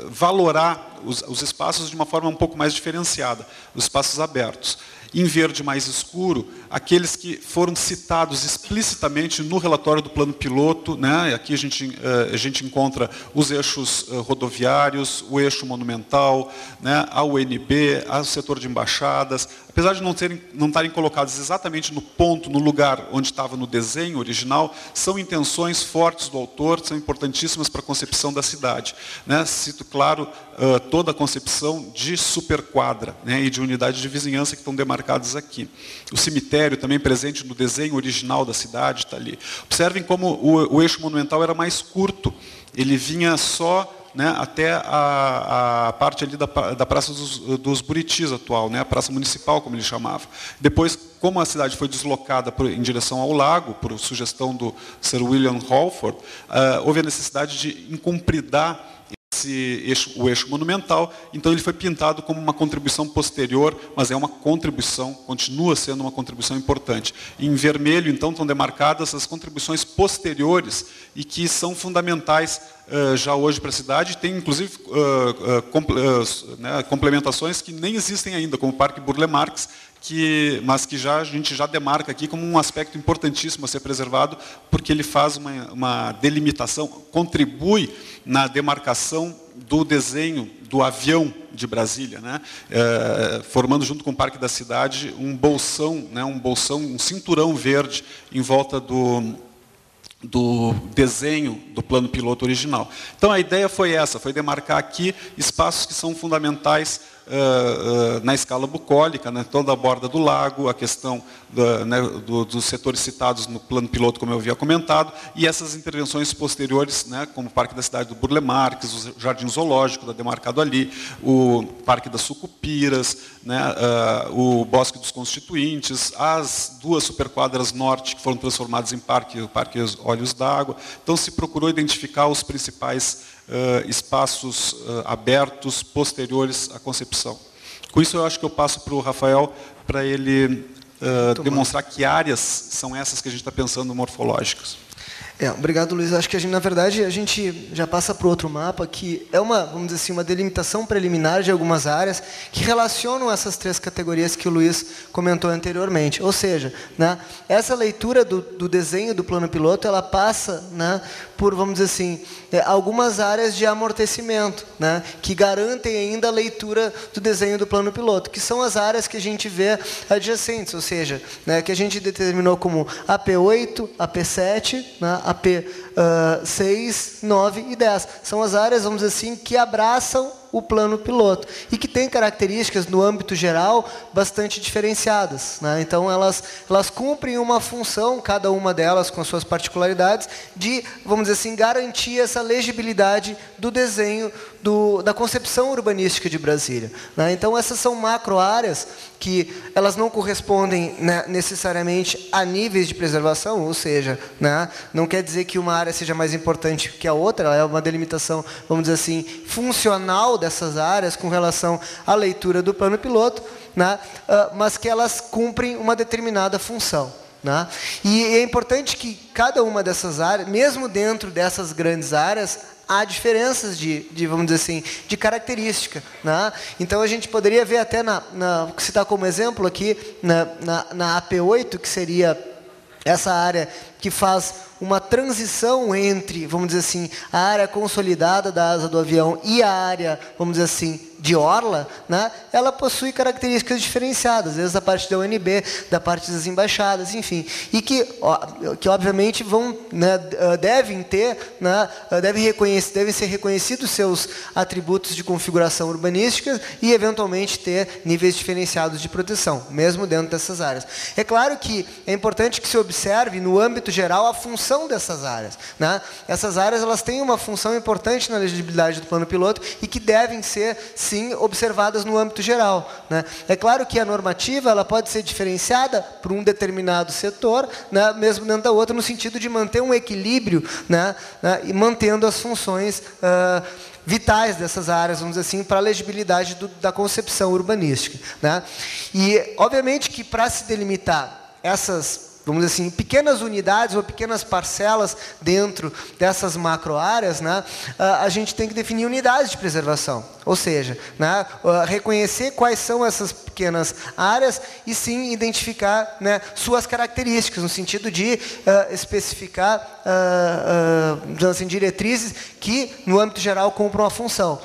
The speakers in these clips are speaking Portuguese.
valorar os espaços de uma forma um pouco mais diferenciada, os espaços abertos. Em verde mais escuro, aqueles que foram citados explicitamente no relatório do plano piloto, né? Aqui a gente encontra os eixos rodoviários, o eixo monumental, né? A UNB, o setor de embaixadas. Apesar de não estarem colocados exatamente no ponto, no lugar onde estava no desenho original, são intenções fortes do autor, são importantíssimas para a concepção da cidade, né? Cito, claro, toda a concepção de superquadra, né? E de unidade de vizinhança que estão demarcadas aqui. O cemitério também presente no desenho original da cidade está ali. Observem como o eixo monumental era mais curto, ele vinha só, né, até a parte ali da Praça dos Buritis atual, né, a Praça Municipal, como ele chamava. Depois, como a cidade foi deslocada em direção ao lago, por sugestão do Sir William Halford, houve a necessidade de encompridar o eixo monumental, então ele foi pintado como uma contribuição posterior, mas é uma contribuição, continua sendo uma contribuição importante. Em vermelho, então, estão demarcadas as contribuições posteriores e que são fundamentais já hoje para a cidade. Tem, inclusive, complementações que nem existem ainda, como o Parque Burle Marx, mas que a gente já demarca aqui como um aspecto importantíssimo a ser preservado, porque ele faz uma delimitação, contribui na demarcação do desenho do avião de Brasília, né? Formando junto com o Parque da Cidade um bolsão, né? Um cinturão verde em volta do desenho do plano piloto original. Então a ideia foi essa, foi demarcar aqui espaços que são fundamentais na escala bucólica, né, toda a borda do lago, a questão dos setores citados no plano piloto, como eu havia comentado, e essas intervenções posteriores, né, como o Parque da Cidade do Burle Marx, o Jardim Zoológico, demarcado ali, o Parque das Sucupiras, né, o Bosque dos Constituintes, as duas superquadras norte que foram transformadas em parque, o Parque Olhos d'Água. Então se procurou identificar os principais espaços abertos posteriores à concepção. Com isso, eu acho que eu passo para o Rafael, para ele demonstrar que áreas são essas que a gente está pensando morfológicas. Obrigado, Luiz. Acho que na verdade, a gente já passa para o outro mapa, que é vamos dizer assim, uma delimitação preliminar de algumas áreas que relacionam essas três categorias que o Luiz comentou anteriormente. Ou seja, né, essa leitura do desenho do plano piloto, ela passa, né, por, vamos dizer assim, algumas áreas de amortecimento, né, que garantem ainda a leitura do desenho do plano piloto, que são as áreas que a gente vê adjacentes, ou seja, né, que a gente determinou como AP8, AP7, né, AP6, 9 e 10. São as áreas, vamos dizer assim, que abraçam o plano piloto e que têm características, no âmbito geral, bastante diferenciadas, né? Então, elas cumprem uma função, cada uma delas com as suas particularidades, de, vamos dizer assim, garantir essa legibilidade do desenho, da concepção urbanística de Brasília, né? Então, essas são macro-áreas que elas não correspondem, né, necessariamente a níveis de preservação, ou seja, né, não quer dizer que uma área seja mais importante que a outra, ela é uma delimitação, vamos dizer assim, funcional dessas áreas com relação à leitura do plano piloto, né, mas que elas cumprem uma determinada função, né? E é importante que cada uma dessas áreas, mesmo dentro dessas grandes áreas, há diferenças vamos dizer assim, de característica, né? Então a gente poderia ver até citar como exemplo aqui na AP8, que seria essa área que faz uma transição entre, vamos dizer assim, a área consolidada da asa do avião e a área, vamos dizer assim, de orla, né? Ela possui características diferenciadas, às vezes da parte da UNB, da parte das embaixadas, enfim, e que obviamente vão, né, devem ter, né, devem ser reconhecidos seus atributos de configuração urbanística e eventualmente ter níveis diferenciados de proteção, mesmo dentro dessas áreas. É claro que é importante que se observe no âmbito geral a função dessas áreas, né? Essas áreas, elas têm uma função importante na legibilidade do plano piloto e que devem ser, sim, observadas no âmbito geral, né? É claro que a normativa, ela pode ser diferenciada por um determinado setor, né, mesmo dentro da outra, no sentido de manter um equilíbrio, né, e mantendo as funções vitais dessas áreas, vamos dizer assim, para a legibilidade da concepção urbanística, né? E, obviamente, que para se delimitar essas vamos dizer assim, pequenas unidades ou pequenas parcelas dentro dessas macro-áreas, né, a gente tem que definir unidades de preservação. Ou seja, né, reconhecer quais são essas pequenas áreas e sim identificar, né, suas características, no sentido de especificar assim, diretrizes que, no âmbito geral, cumpram a função.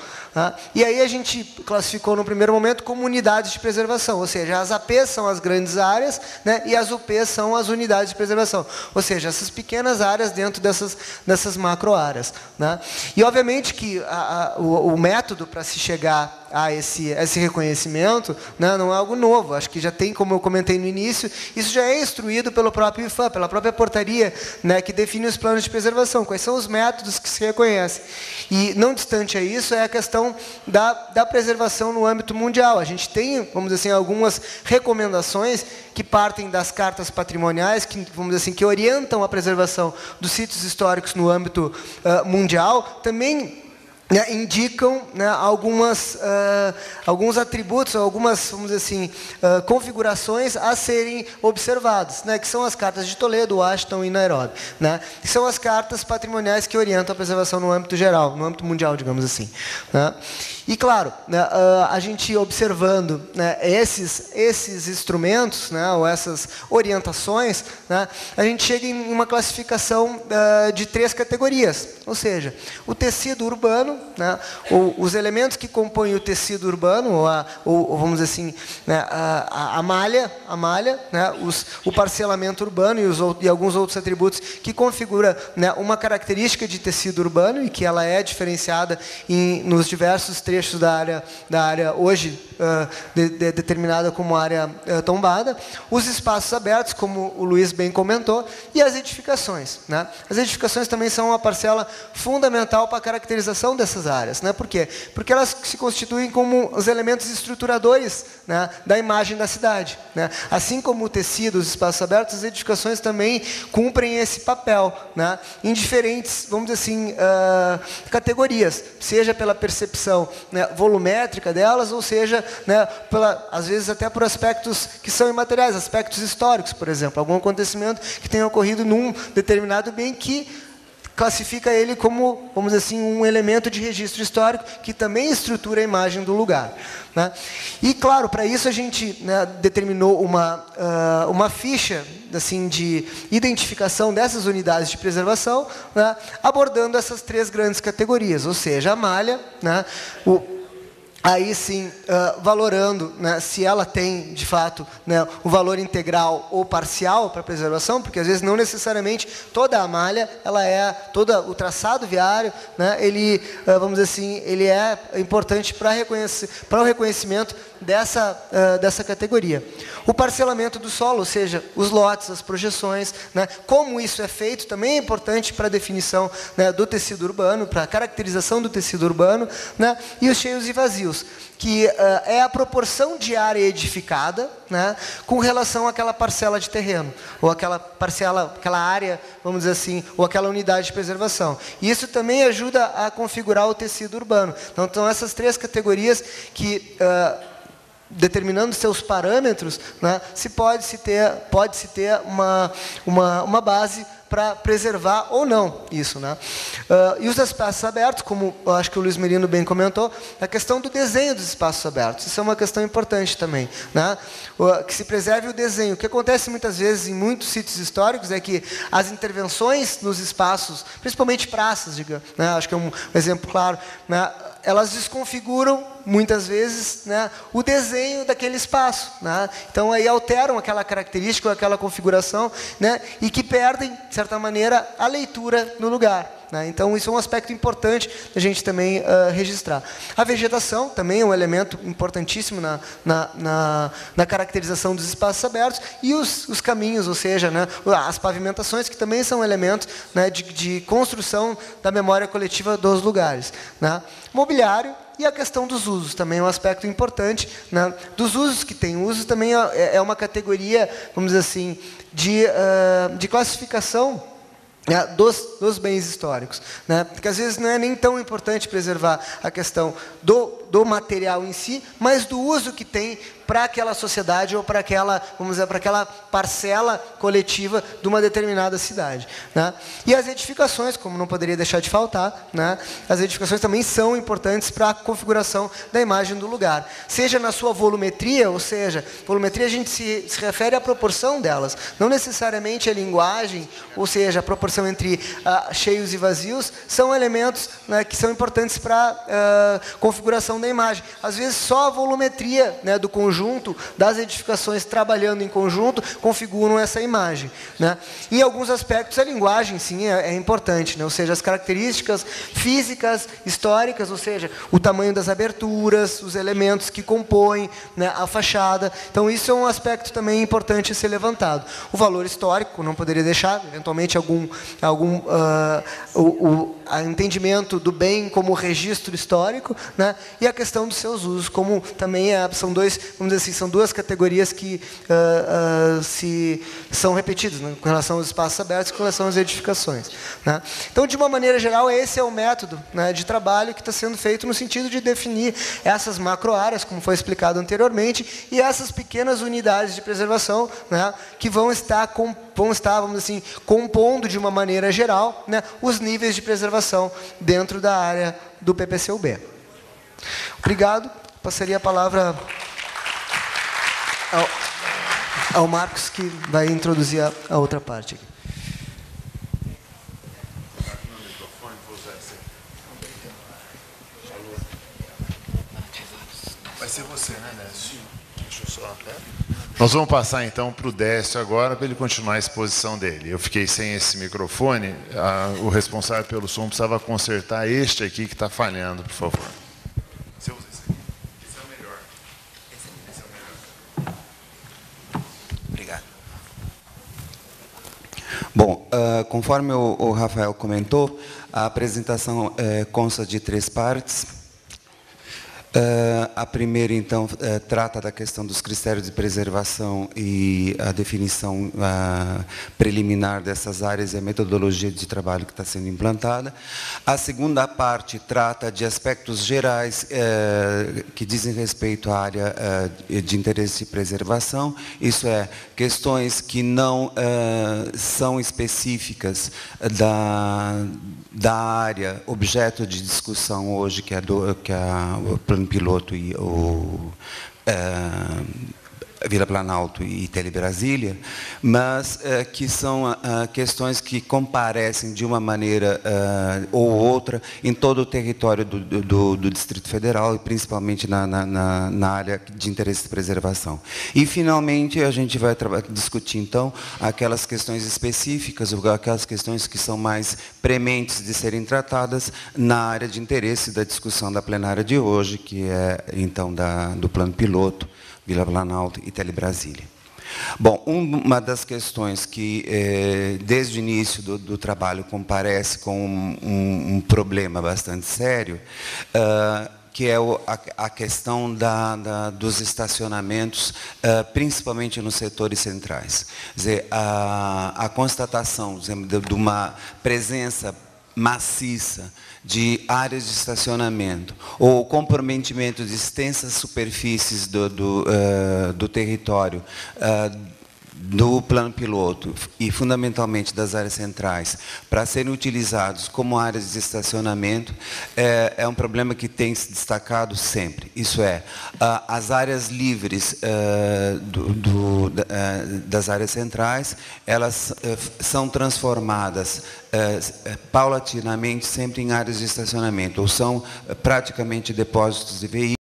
E aí a gente classificou no primeiro momento como unidades de preservação, ou seja, as APs são as grandes áreas, né, e as UPs são as unidades de preservação, ou seja, essas pequenas áreas dentro dessas macro-áreas, né. E obviamente que o método para se chegar a esse reconhecimento, né, não é algo novo, acho que já tem, como eu comentei no início, isso já é instruído pelo próprio IFAM, pela própria portaria, né, que define os planos de preservação, quais são os métodos que se reconhecem. E não distante a isso é a questão da preservação no âmbito mundial. A gente tem, vamos dizer assim, algumas recomendações que partem das cartas patrimoniais, que, vamos dizer assim, que orientam a preservação dos sítios históricos no âmbito mundial, também, né, indicam, né, alguns atributos, algumas, vamos dizer assim, configurações a serem observadas, né, que são as cartas de Toledo, Washington e Nairobi, né, que são as cartas patrimoniais que orientam a preservação no âmbito geral, no âmbito mundial, digamos assim, né. E, claro, né, a gente observando, né, esses instrumentos, né, ou essas orientações, né, a gente chega em uma classificação de 3 categorias, ou seja, o tecido urbano, né, os elementos que compõem o tecido urbano, ou vamos dizer assim, né, a malha, né, o parcelamento urbano e alguns outros atributos que configuram, né, uma característica de tecido urbano e que ela é diferenciada nos diversos trechos da área hoje determinada como área tombada, os espaços abertos, como o Luiz bem comentou, e as edificações, né? As edificações também são uma parcela fundamental para a caracterização dessas áreas, né? Por quê? Porque elas se constituem como os elementos estruturadores, né, da imagem da cidade, né? Assim como o tecido, os espaços abertos, as edificações também cumprem esse papel, né, em diferentes, vamos dizer assim, categorias, seja pela percepção, né, volumétrica delas, ou seja, né, às vezes até por aspectos que são imateriais, aspectos históricos, por exemplo, algum acontecimento que tenha ocorrido num determinado bem que classifica ele como, vamos dizer assim, um elemento de registro histórico que também estrutura a imagem do lugar, né? E, claro, para isso a gente, né, determinou uma ficha assim, de identificação dessas unidades de preservação, né, abordando essas 3 grandes categorias, ou seja, a malha, né, aí sim, valorando, né, se ela tem, de fato, né, o valor integral ou parcial para a preservação, porque às vezes não necessariamente toda a malha, ela é, todo o traçado viário, né, ele, vamos dizer assim, ele é importante para o reconhecimento dessa categoria. O parcelamento do solo, ou seja, os lotes, as projeções, né, como isso é feito, também é importante para a definição, né, do tecido urbano, para a caracterização do tecido urbano, né, e os cheios e vazios, que é a proporção de área edificada, né, com relação àquela parcela de terreno, ou aquela parcela, aquela área, vamos dizer assim, ou aquela unidade de preservação. E isso também ajuda a configurar o tecido urbano. Então, são essas 3 categorias que, determinando seus parâmetros, né, pode-se ter uma base para preservar ou não isso, né? E os espaços abertos, como eu acho que o Luiz Merino bem comentou, a questão do desenho dos espaços abertos, isso é uma questão importante também, né? Que se preserve o desenho. O que acontece muitas vezes em muitos sítios históricos é que as intervenções nos espaços, principalmente praças, diga, né? Acho que é um exemplo claro, né? Elas desconfiguram, muitas vezes, né, o desenho daquele espaço, né? Então, aí alteram aquela característica, ou aquela configuração, né, e que perdem, de certa maneira, a leitura no lugar, né? Então, isso é um aspecto importante da gente também registrar. A vegetação também é um elemento importantíssimo na caracterização dos espaços abertos, e os caminhos, ou seja, né, as pavimentações, que também são elementos, né, de construção da memória coletiva dos lugares, né? Mobiliário e a questão dos usos também é um aspecto importante, né? Dos usos que tem uso também é uma categoria, vamos dizer assim, de classificação, né, dos bens históricos, né? Porque às vezes não é nem tão importante preservar a questão do material em si, mas do uso que tem para aquela sociedade ou para aquela, vamos dizer, para aquela parcela coletiva de uma determinada cidade, né? E as edificações, como não poderia deixar de faltar, né? As edificações também são importantes para a configuração da imagem do lugar, seja na sua volumetria, ou seja, volumetria a gente se refere à proporção delas, não necessariamente a linguagem, ou seja, a proporção entre cheios e vazios, são elementos, né, que são importantes para a configuração da imagem. Às vezes só a volumetria, né, do conjunto, das edificações trabalhando em conjunto, configuram essa imagem, né? Em alguns aspectos a linguagem, sim, é importante, né? Ou seja, as características físicas, históricas, ou seja, o tamanho das aberturas, os elementos que compõem, né, a fachada. Então isso é um aspecto também importante a ser levantado. O valor histórico, não poderia deixar, eventualmente o entendimento do bem como registro histórico, né? E a questão dos seus usos, como também são duas categorias que são repetidas, né, com relação aos espaços abertos e com relação às edificações, né? Então, de uma maneira geral, esse é o método, né, de trabalho que está sendo feito no sentido de definir essas macro-áreas, como foi explicado anteriormente, e essas pequenas unidades de preservação, né, que vão estar, vamos dizer assim, compondo de uma maneira geral, né, os níveis de preservação dentro da área do PPCUB. Obrigado. Passaria a palavra ao Marcos, que vai introduzir a outra parte. Vai ser você, né, Décio? Deixa eu só... Nós vamos passar, então, para o Décio agora, para ele continuar a exposição dele. Eu fiquei sem esse microfone, o responsável pelo som precisava consertar este aqui que está falhando, por favor. Você usa esse aqui. Esse é o melhor. Esse é o melhor. Obrigado. Bom, conforme o Rafael comentou, a apresentação consta de 3 partes. A primeira, então, trata da questão dos critérios de preservação e a definição preliminar dessas áreas e a metodologia de trabalho que está sendo implantada. A segunda parte trata de aspectos gerais que dizem respeito à área de interesse de preservação, isso é, questões que não são específicas da área objeto de discussão hoje, que é o Plano Piloto e o Vila Planalto e Telebrasília, mas que são questões que comparecem de uma maneira ou outra em todo o território do Distrito Federal e principalmente na área de interesse de preservação. E, finalmente, a gente vai discutir, então, aquelas questões específicas, aquelas questões que são mais prementes de serem tratadas na área de interesse da discussão da plenária de hoje, que é, então, do Plano Piloto, Vila Planalto e Telebrasília. Bom, uma das questões que, desde o início do trabalho, comparece com um problema bastante sério, que é a questão dos estacionamentos, principalmente nos setores centrais. Quer dizer, a constatação, por exemplo, de uma presença maciça de áreas de estacionamento ou comprometimento de extensas superfícies do território do Plano Piloto e, fundamentalmente, das áreas centrais, para serem utilizados como áreas de estacionamento, é um problema que tem se destacado sempre. Isso é, as áreas livres das áreas centrais, elas são transformadas paulatinamente sempre em áreas de estacionamento, ou são praticamente depósitos de veículos,